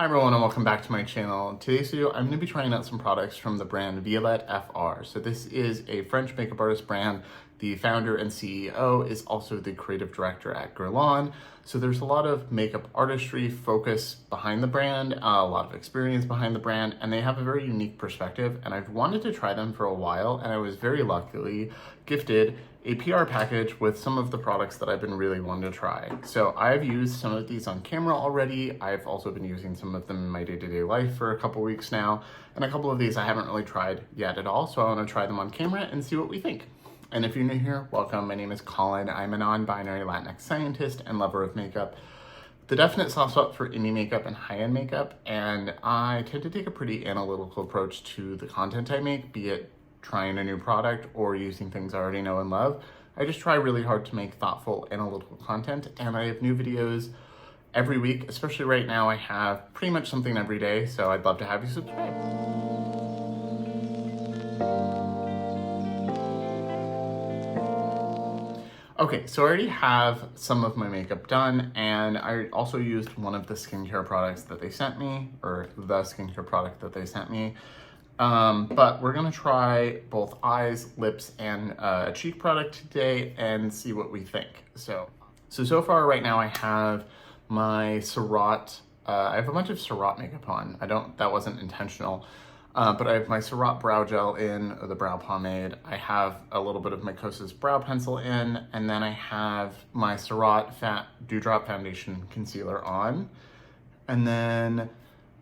Hi everyone and welcome back to my channel. In today's video, I'm going to be trying out some products from the brand Violette FR. So this is a French makeup artist brand. The founder and CEO is also the creative director at Gourmande. So there's a lot of makeup artistry focus behind the brand, a lot of experience behind the brand, and they have a very unique perspective. And I've wanted to try them for a while, and I was very luckily gifted a PR package with some of the products that I've been really wanting to try. So I've used some of these on camera already. I've also been using some of them in my day-to-day life for a couple weeks now. And a couple of these I haven't really tried yet at all. So I want to try them on camera and see what we think. And if you're new here, welcome. My name is Colin. I'm a non-binary Latinx scientist and lover of makeup. The definite soft spot for indie makeup and high-end makeup. And I tend to take a pretty analytical approach to the content I make, be it trying a new product or using things I already know and love. I just try really hard to make thoughtful, analytical content, and I have new videos every week, especially right now. I have pretty much something every day, so I'd love to have you subscribe. Okay, so I already have some of my makeup done, and I also used one of the skincare products that they sent me, or the skincare product that they sent me. But we're gonna try both eyes, lips, and a cheek product today and see what we think. So far right now I have my Surratt, I have a bunch of Surratt makeup on. That wasn't intentional. But I have my Surratt brow gel in, the brow pomade. I have a little bit of my Kosas brow pencil in, and then I have my Surratt Dewdrop Foundation Concealer on. And then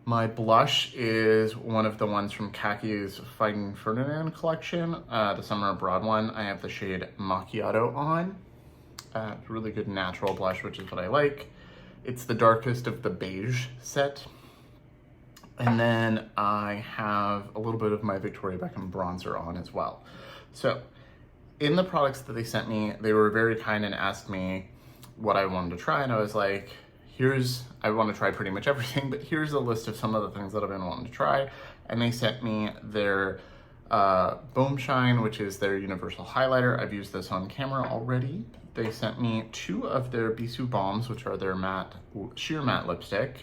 my blush is one of the ones from Kaki's Fighting Ferdinand collection, the Summer Abroad one. I have the shade Macchiato on. It's a really good natural blush, which is what I like. It's the darkest of the beige set. And then I have a little bit of my Victoria Beckham bronzer on as well. So in the products that they sent me, they were very kind and asked me what I wanted to try. And I was like, I want to try pretty much everything, but here's a list of some of the things that I've been wanting to try. And they sent me their Boum Shine, which is their universal highlighter. I've used this on camera already. They sent me 2 of their Bisou Balms, which are their sheer matte lipstick.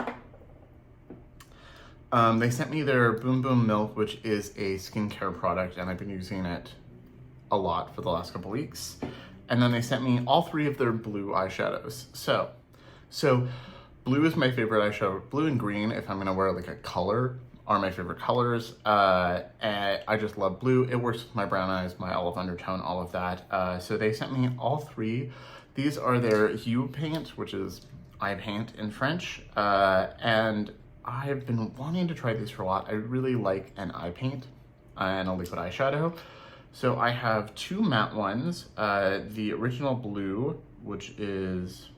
They sent me their Boum Milk, which is a skincare product, and I've been using it a lot for the last couple weeks. And then they sent me all 3 of their blue eyeshadows. So blue is my favorite eyeshadow. Blue and green, if I'm gonna wear like a color, are my favorite colors. And I just love blue. It works with my brown eyes, my olive undertone, all of that. So they sent me all 3. These are their Hue Paint, which is eye paint in French. And I've been wanting to try these for a lot. I really like an eye paint and a liquid eyeshadow. So I have 2 matte ones. The original blue, which is,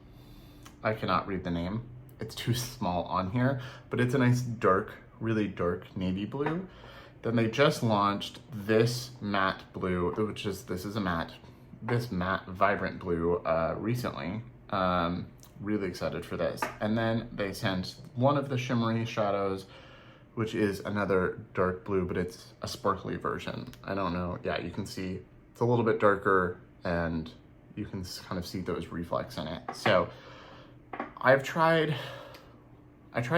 I cannot read the name. It's too small on here, but it's a nice dark, really dark navy blue. Then they just launched this matte blue, this is a matte, this matte vibrant blue recently. Really excited for this. And then they sent one of the shimmery shadows, which is another dark blue, but it's a sparkly version. I don't know, yeah, you can see it's a little bit darker and you can kind of see those reflex in it. So I tried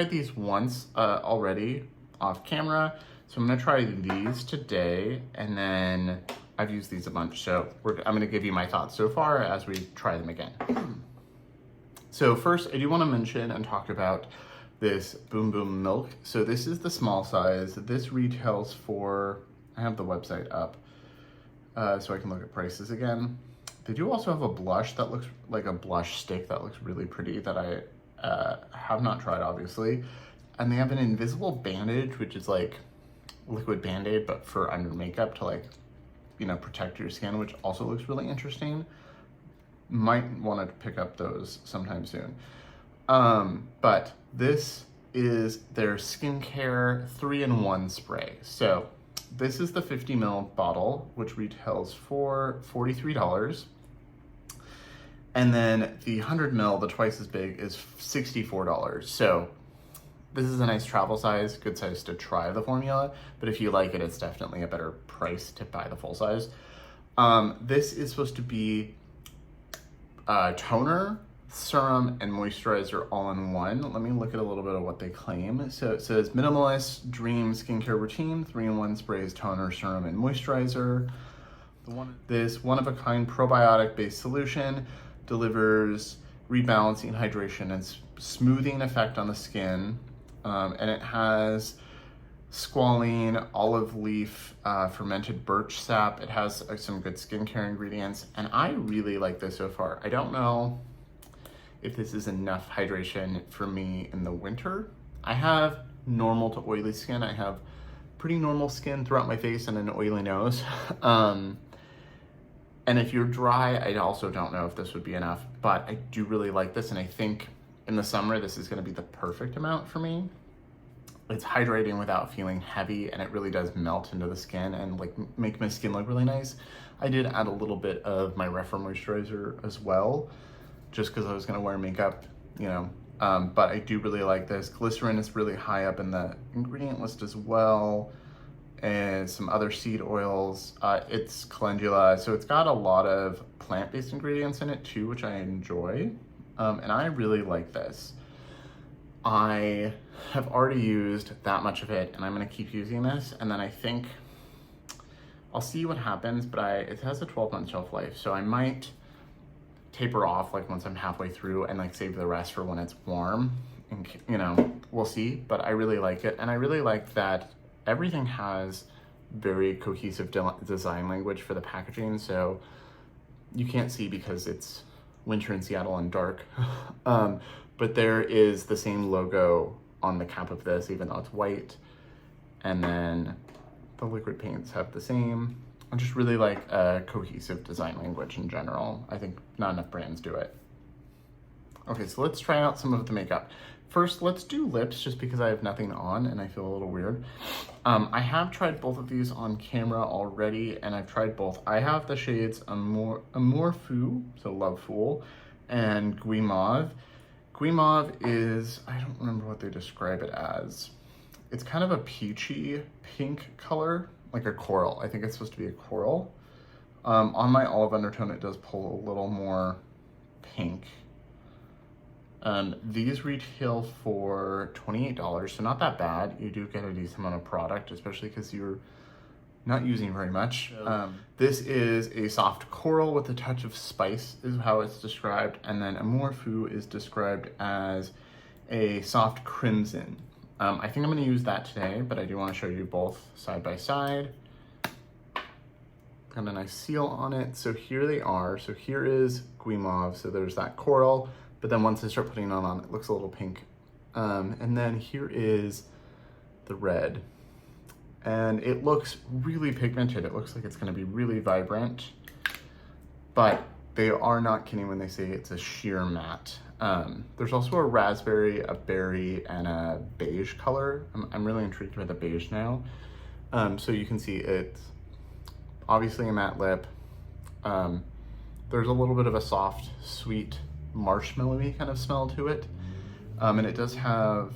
these once already off camera. So I'm gonna try these today, and then I've used these a bunch. So I'm gonna give you my thoughts so far as we try them again. So first, I do want to mention and talk about this Boum Milk. So this is the small size. This retails for, I have the website up so I can look at prices again. They do also have a blush that looks like a blush stick that looks really pretty that I have not tried, obviously. And they have an invisible bandage, which is like liquid Band-Aid, but for under makeup to like, you know, protect your skin, which also looks really interesting. Might want to pick up those sometime soon. But this is their skincare 3-in-1 spray. So this is the 50 ml bottle, which retails for $43. And then the 100 ml, the twice as big, is $64. So this is a nice travel size, good size to try the formula. But if you like it, it's definitely a better price to buy the full size. This is supposed to be toner serum and moisturizer all in one. Let me look at a little bit of what they claim. So it says minimalist dream skincare routine, 3-in-1 sprays, toner, serum, and moisturizer. This one-of-a-kind probiotic-based solution delivers rebalancing, hydration, and smoothing effect on the skin. And it has squalene, olive leaf, fermented birch sap. It has some good skincare ingredients, and I really like this so far. I don't know if this is enough hydration for me in the winter. I have normal to oily skin. I have pretty normal skin throughout my face and an oily nose. And if you're dry, I also don't know if this would be enough, but I do really like this, and I think in the summer, this is gonna be the perfect amount for me. It's hydrating without feeling heavy, and it really does melt into the skin and like make my skin look really nice. I did add a little bit of my FR moisturizer as well, just because I was gonna wear makeup, you know, but I do really like this. Glycerin is really high up in the ingredient list as well, and some other seed oils. It's calendula, so it's got a lot of plant-based ingredients in it too, which I enjoy, and I really like this. I have already used that much of it, and I'm gonna keep using this, and then I think I'll see what happens, but it has a 12-month shelf life, so I might taper off like once I'm halfway through and like save the rest for when it's warm, and you know, we'll see. But I really like it, and I really like that everything has very cohesive design language for the packaging, so you can't see because it's winter in Seattle and dark. But there is the same logo on the cap of this, even though it's white. And then the liquid paints have the same. I just really like a cohesive design language in general. I think not enough brands do it. Okay, so let's try out some of the makeup. First, let's do lips, just because I have nothing on and I feel a little weird. I have tried both of these on camera already, and I've tried both. I have the shades Amour Fou, so Love Fool, and Guimauve. Guimauve is, I don't remember what they describe it as. It's kind of a peachy pink color, like a coral. I think it's supposed to be a coral. On my olive undertone, it does pull a little more pink. These retail for $28, so not that bad. You do get a decent amount of product, especially because you're not using very much. This is a soft coral with a touch of spice is how it's described, and then Amour Fou is described as a soft crimson. I think I'm gonna use that today, but I do wanna show you both side by side. Got a nice seal on it. So here they are. So here is Guimauve, so there's that coral, but then once I start putting it on, it looks a little pink. And then here is the red. And it looks really pigmented. It looks like it's gonna be really vibrant, but they are not kidding when they say it's a sheer matte. There's also a raspberry, a berry, and a beige color. I'm really intrigued by the beige now. So you can see it's obviously a matte lip. There's a little bit of a soft, sweet, marshmallowy kind of smell to it. And it does have,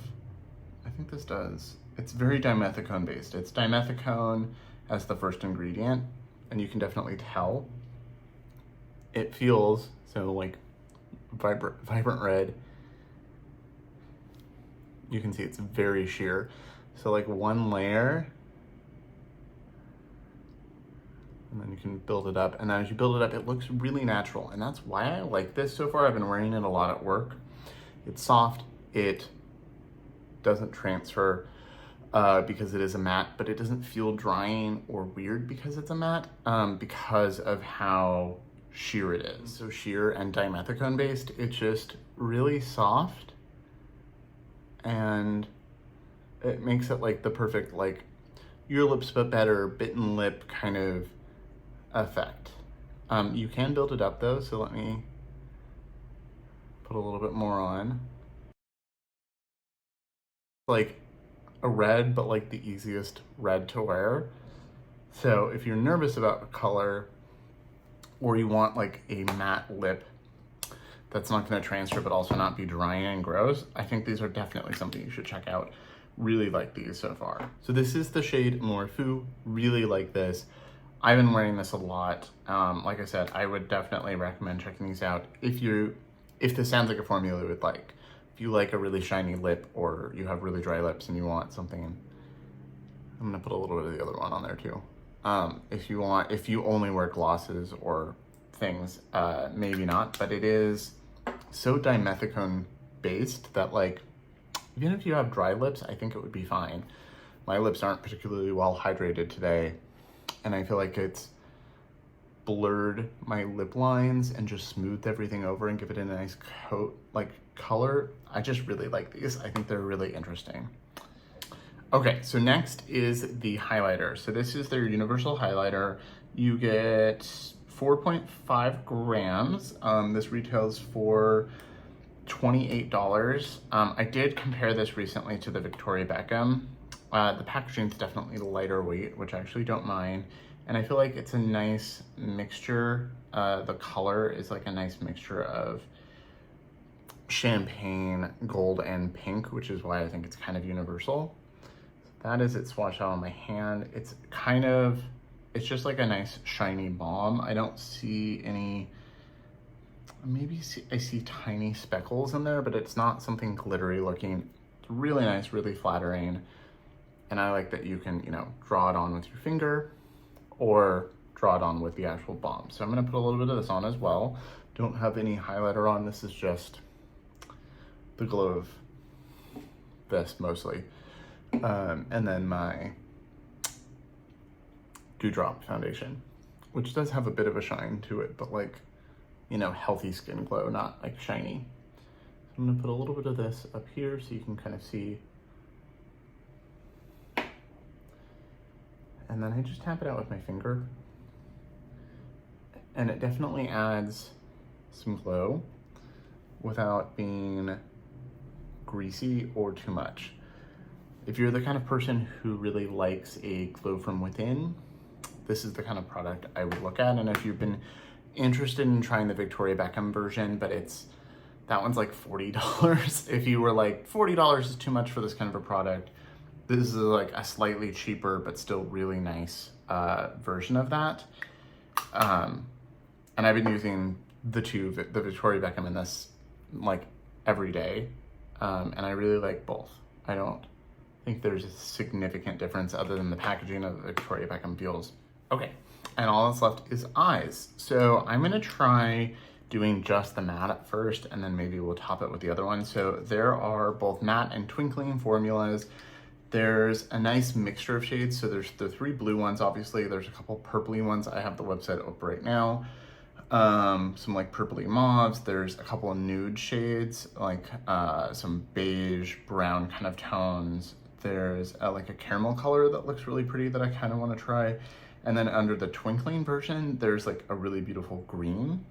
I think this does, it's very dimethicone based. It's dimethicone as the first ingredient, and you can definitely tell. It feels so like vibrant red. You can see it's very sheer. So like one layer, and then you can build it up. And then as you build it up, it looks really natural. And that's why I like this so far. I've been wearing it a lot at work. It's soft, it doesn't transfer because it is a matte, but it doesn't feel drying or weird because it's a matte, because of how sheer it is. So sheer and dimethicone based, it's just really soft, and it makes it like the perfect, like your lips but better bitten lip kind of effect. You can build it up though, so let me put a little bit more on. Like a red, but like the easiest red to wear. So if you're nervous about a color, or you want like a matte lip that's not gonna transfer but also not be dry and gross, I think these are definitely something you should check out. Really like these so far. So this is the shade Amour Fou. Really like this. I've been wearing this a lot. Like I said, I would definitely recommend checking these out if you if this sounds like a formula you would like. If you like a really shiny lip or you have really dry lips and you want something, I'm gonna put a little bit of the other one on there too. If you only wear glosses or things, maybe not, but it is so dimethicone based that like, even if you have dry lips, I think it would be fine. My lips aren't particularly well hydrated today, and I feel like it's blurred my lip lines and just smoothed everything over and give it a nice coat, like color. I just really like these. I think they're really interesting. Okay, so next is the highlighter. So this is their universal highlighter. You get 4.5 grams. This retails for $28. I did compare this recently to the Victoria Beckham. The packaging is definitely lighter weight, which I actually don't mind. And I feel like it's a nice mixture. The color is like a nice mixture of champagne, gold, and pink, which is why I think it's kind of universal. That is it swatched out on my hand. It's just like a nice shiny balm. I don't see any, I see tiny speckles in there, but it's not something glittery looking. It's really nice, really flattering. And I like that you can, draw it on with your finger or draw it on with the actual balm. So I'm gonna put a little bit of this on as well. Don't have any highlighter on. This is just the glow of this mostly. And then my Dewdrop foundation, which does have a bit of a shine to it, but like, healthy skin glow, not like shiny. So I'm gonna put a little bit of this up here so you can kind of see. And then I just tap it out with my finger. And it definitely adds some glow without being greasy or too much. If you're the kind of person who really likes a glow from within, this is the kind of product I would look at. And if you've been interested in trying the Victoria Beckham version, but that one's like $40. If you were like, $40 is too much for this kind of a product, this is like a slightly cheaper, but still really nice version of that. And I've been using the Victoria Beckham in this like every day. And I really like both. I don't think there's a significant difference other than the packaging of the Victoria Beckham feels. Okay, and all that's left is eyes. So I'm gonna try doing just the matte at first, and then maybe we'll top it with the other one. So there are both matte and twinkling formulas. There's a nice mixture of shades. So there's the 3 blue ones, obviously. There's a couple purpley ones. I have the website up right now. Some like purpley mauves. There's a couple of nude shades, like some beige, brown kind of tones. There's like a caramel color that looks really pretty that I kind of want to try. And then under the twinkling version, there's like a really beautiful green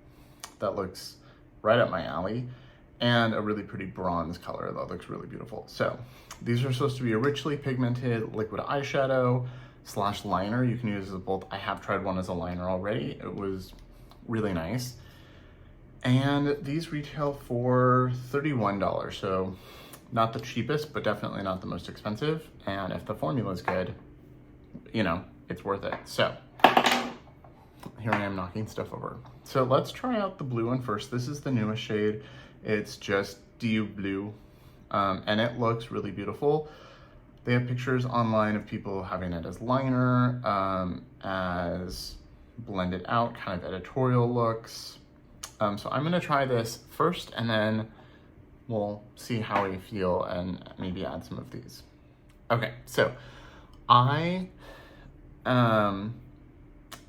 that looks right up my alley, and a really pretty bronze color that looks really beautiful. So these are supposed to be a richly pigmented liquid eyeshadow / liner. You can use as both. I have tried one as a liner already. It was really nice. And these retail for $31. So not the cheapest, but definitely not the most expensive. And if the formula is good, it's worth it. So here I am knocking stuff over. So let's try out the blue one first. This is the newest shade. It's just Dew Blue, and it looks really beautiful. They have pictures online of people having it as liner, as blended out kind of editorial looks. So I'm gonna try this first, and then we'll see how we feel and maybe add some of these. Okay, so I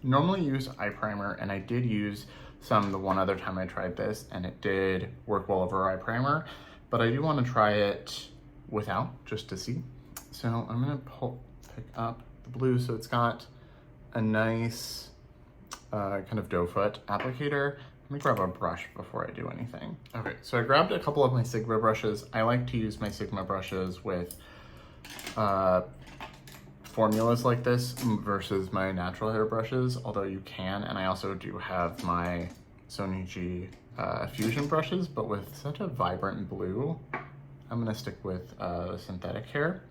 normally use eye primer, and I did use some the one other time I tried this, and it did work well over eye primer, but I do want to try it without, just to see. So I'm gonna pick up the blue. So it's got a nice kind of doe foot applicator. Let me grab a brush before I do anything. Okay, so I grabbed a couple of my Sigma brushes. I like to use my Sigma brushes with formulas like this versus my natural hair brushes, although you can. And I also do have my Sony Fusion brushes, but with such a vibrant blue, I'm gonna stick with the synthetic hair.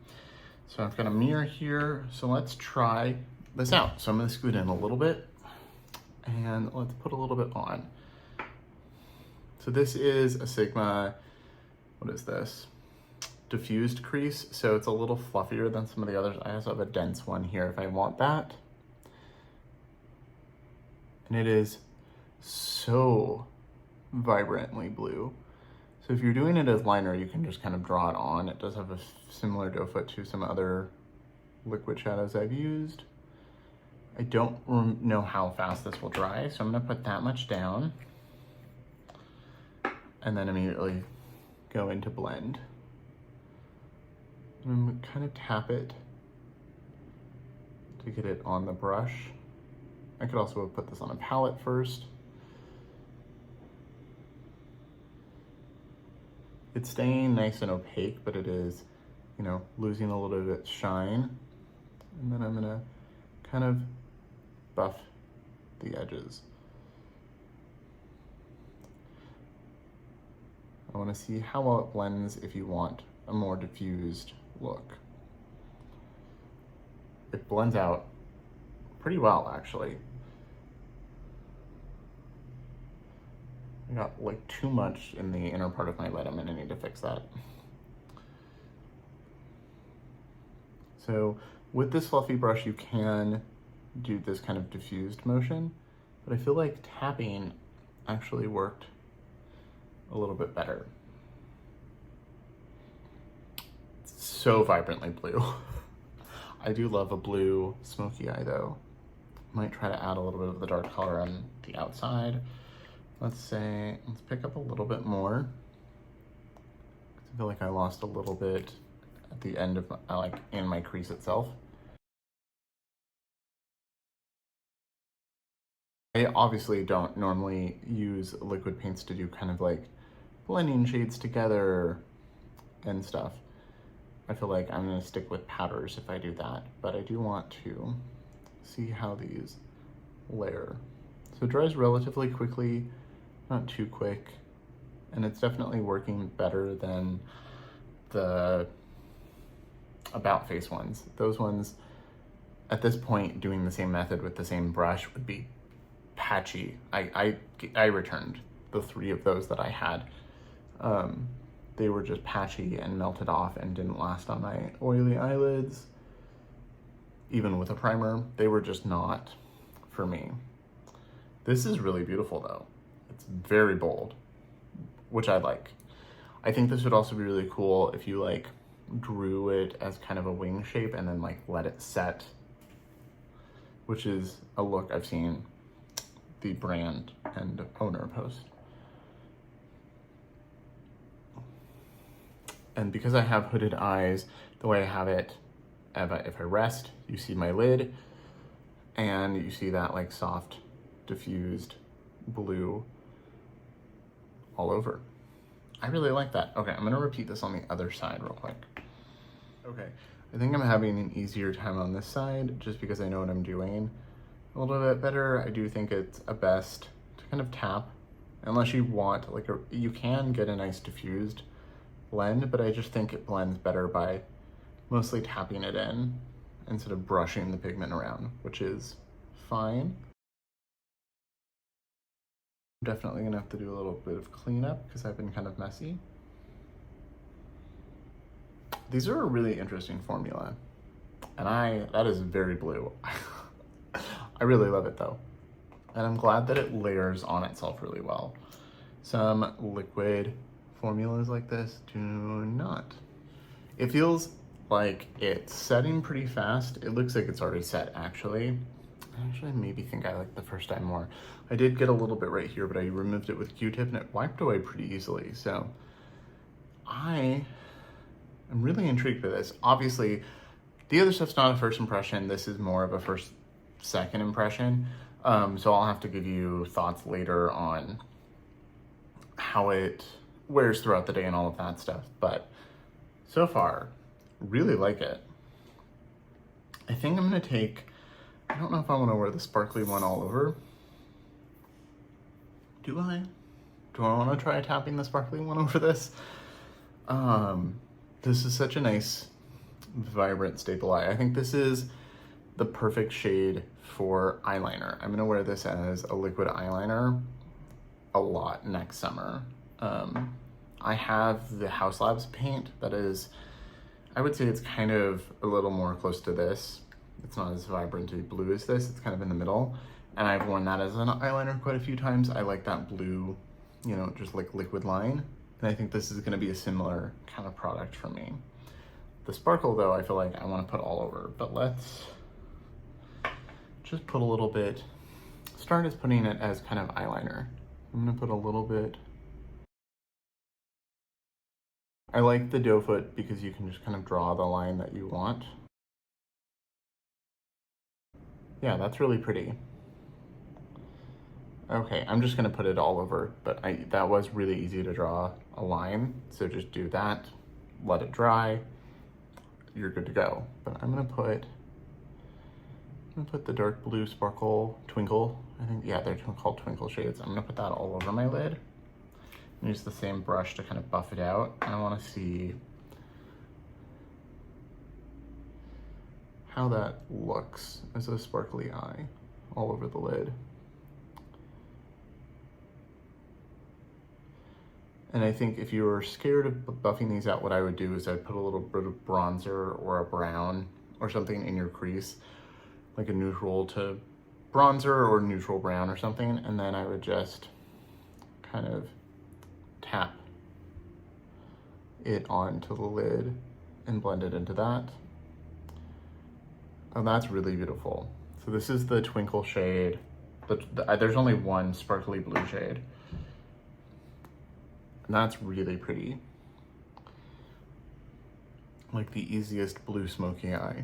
So I've got a mirror here, so let's try this out. So I'm gonna scoot in a little bit, and let's put a little bit on. So this is a Sigma, what is this? Diffused crease, so it's a little fluffier than some of the others. I also have a dense one here if I want that. And it is so vibrantly blue. So if you're doing it as liner, you can just kind of draw it on. It does have a similar doe foot to some other liquid shadows I've used. I don't know how fast this will dry, so I'm gonna put that much down and then immediately go into blend. And kind of tap it to get it on the brush. I could also have put this on a palette first. It's staying nice and opaque, but it is, you know, losing a little bit of its shine. And then I'm gonna kind of buff the edges. I wanna see how well it blends if you want a more diffused look. It blends out pretty well, actually. I got like too much in the inner part of my lid. I'm gonna need to fix that. So with this fluffy brush, you can do this kind of diffused motion, but I feel like tapping actually worked a little bit better. It's so vibrantly blue. I do love a blue smoky eye though. Might try to add a little bit of the dark color on the outside. Let's pick up a little bit more. I feel like I lost a little bit at the end of my, like in my crease itself. I obviously don't normally use liquid paints to do kind of like blending shades together and stuff. I feel like I'm gonna stick with powders if I do that, but I do want to see how these layer. So it dries relatively quickly, not too quick, and it's definitely working better than the About Face ones. Those ones, at this point, doing the same method with the same brush would be patchy. I returned the 3 of those that I had. They were just patchy and melted off and didn't last on my oily eyelids. Even with a primer, they were just not for me. This is really beautiful though. It's very bold, which I like. I think this would also be really cool if you like drew it as kind of a wing shape and then like let it set, which is a look I've seen the brand and owner post. And because I have hooded eyes, the way I have it, if I rest, you see my lid and you see that like soft diffused blue all over. I really like that. Okay, I'm gonna repeat this on the other side real quick. Okay, I think I'm having an easier time on this side just because I know what I'm doing a little bit better. I do think it's a best to kind of tap, unless you want like you can get a nice diffused blend, but I just think it blends better by mostly tapping it in instead of brushing the pigment around, which is fine. I'm definitely gonna have to do a little bit of cleanup because I've been kind of messy. These are a really interesting formula, and that is very blue. I really love it though, and I'm glad that it layers on itself really well. Some liquid formulas like this do not. It feels like it's setting pretty fast. It looks like it's already set actually. I actually maybe think I like the first time more. I did get a little bit right here, but I removed it with Q-tip and it wiped away pretty easily. So I am really intrigued by this. Obviously, the other stuff's not a first impression. This is more of a second impression. So I'll have to give you thoughts later on how it wears throughout the day and all of that stuff. But so far, really like it. I think I'm gonna take, I don't know if I wanna wear the sparkly one all over. Do I wanna try tapping the sparkly one over this? This is such a nice, vibrant staple eye. I think this is the perfect shade for eyeliner. I'm gonna wear this as a liquid eyeliner a lot next summer. I have the House Labs paint that is, I would say it's kind of a little more close to this. It's not as vibrant a blue as this, it's kind of in the middle. And I've worn that as an eyeliner quite a few times. I like that blue, you know, just like liquid line. And I think this is gonna be a similar kind of product for me. The sparkle though, I feel like I wanna put all over, but let's just put a little bit, start as putting it as kind of eyeliner. I'm gonna put a little bit. I like the doe foot because you can just kind of draw the line that you want. Yeah, that's really pretty. Okay, I'm just gonna put it all over, but that was really easy to draw a line, so just do that, let it dry, you're good to go. But I'm gonna put the dark blue sparkle Twinkle. I think, yeah, they're called Twinkle shades. I'm gonna put that all over my lid. And use the same brush to kind of buff it out. And I wanna see how that looks as a sparkly eye all over the lid. And I think if you were scared of buffing these out, what I would do is I'd put a little bit of bronzer or a brown or something in your crease, like a neutral to bronzer or neutral brown or something, and then I would just kind of tap it onto the lid and blend it into that. And that's really beautiful. So this is the Twinkle shade. There's only one sparkly blue shade. And that's really pretty. Like the easiest blue smoky eye.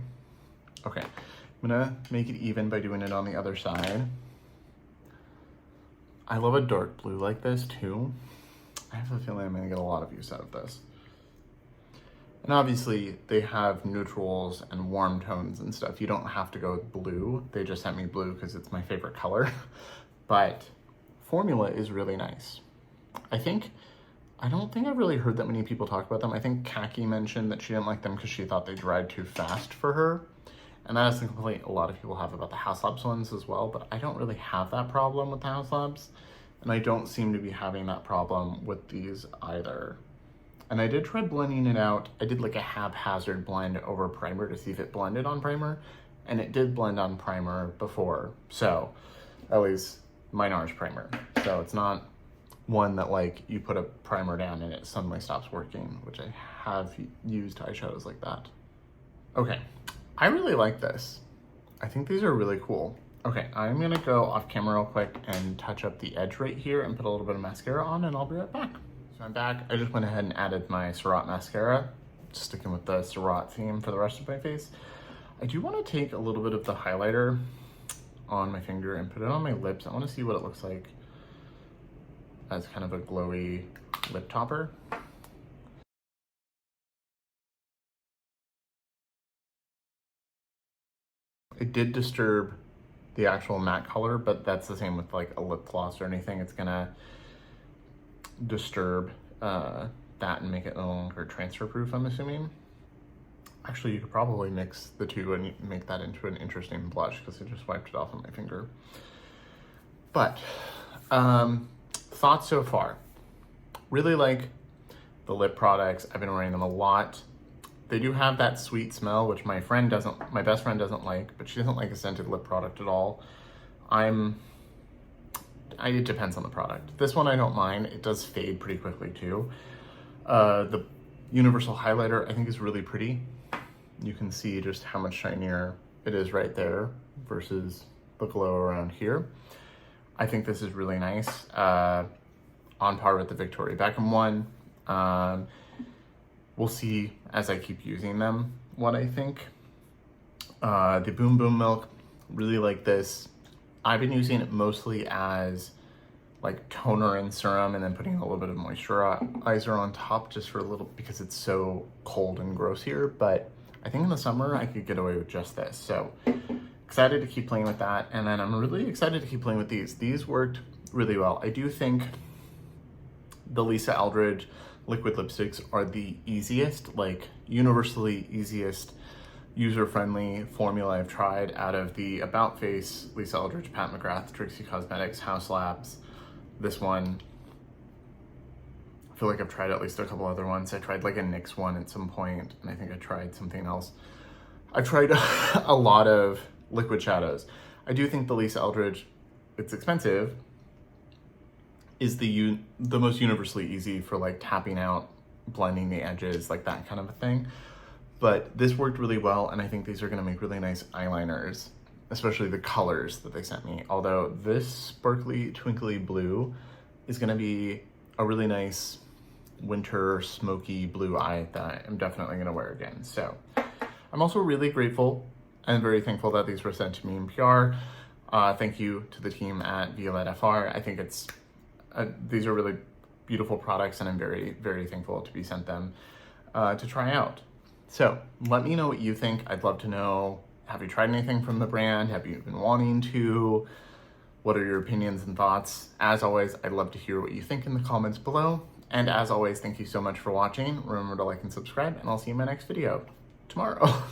Okay, I'm gonna make it even by doing it on the other side. I love a dark blue like this too. I have a feeling I'm gonna get a lot of use out of this. And obviously they have neutrals and warm tones and stuff. You don't have to go with blue. They just sent me blue because it's my favorite color. But formula is really nice. I don't think I've really heard that many people talk about them. I think Kaki mentioned that she didn't like them because she thought they dried too fast for her. And that is a complaint a lot of people have about the House Labs ones as well, but I don't really have that problem with the House Labs. And I don't seem to be having that problem with these either. And I did try blending it out. I did like a haphazard blend over primer to see if it blended on primer. And it did blend on primer before. So, at least my NARS primer. So it's not one that like you put a primer down and it suddenly stops working, which I have used eyeshadows like that. Okay, I really like this. I think these are really cool. Okay, I'm gonna go off camera real quick and touch up the edge right here and put a little bit of mascara on, and I'll be right back. So I'm back. I just went ahead and added my Surratt mascara, sticking with the Surratt theme for the rest of my face. I do wanna take a little bit of the highlighter on my finger and put it on my lips. I wanna see what it looks like as kind of a glowy lip topper. It did disturb the actual matte color, but that's the same with like a lip gloss or anything. It's gonna disturb that and make it no longer transfer proof, I'm assuming. Actually, you could probably mix the two and make that into an interesting blush because I just wiped it off on my finger. But thoughts so far. Really like the lip products. I've been wearing them a lot. They do have that sweet smell, which my best friend doesn't like, but she doesn't like a scented lip product at all. It depends on the product. This one I don't mind. It does fade pretty quickly too. The universal highlighter I think is really pretty. You can see just how much shinier it is right there versus the glow around here. I think this is really nice. On par with the Victoria Beckham one. We'll see as I keep using them what I think. The Boum Milk, really like this. I've been using it mostly as like toner and serum and then putting a little bit of moisturizer on top just for a little, because it's so cold and gross here. But I think in the summer I could get away with just this. So excited to keep playing with that. And then I'm really excited to keep playing with these. These worked really well. I do think the Lisa Eldridge liquid lipsticks are the easiest, like universally easiest, user-friendly formula I've tried out of the About Face, Lisa Eldridge, Pat McGrath, Trixie Cosmetics, House Labs. This one I feel like I've tried at least a couple other ones. I tried like a NYX one at some point, and I think I tried something else. I've tried a lot of liquid shadows. I do think the Lisa Eldridge, it's expensive, is the most universally easy for like tapping out, blending the edges, like that kind of a thing. But this worked really well, and I think these are gonna make really nice eyeliners, especially the colors that they sent me. Although this sparkly, twinkly blue is gonna be a really nice winter smoky blue eye that I'm definitely gonna wear again. So I'm also really grateful and very thankful that these were sent to me in PR. Thank you to the team at Violette FR. I think these are really beautiful products, and I'm very, very thankful to be sent them to try out. So let me know what you think. I'd love to know, have you tried anything from the brand? Have you been wanting to? What are your opinions and thoughts? As always, I'd love to hear what you think in the comments below. And as always, thank you so much for watching. Remember to like and subscribe, and I'll see you in my next video tomorrow.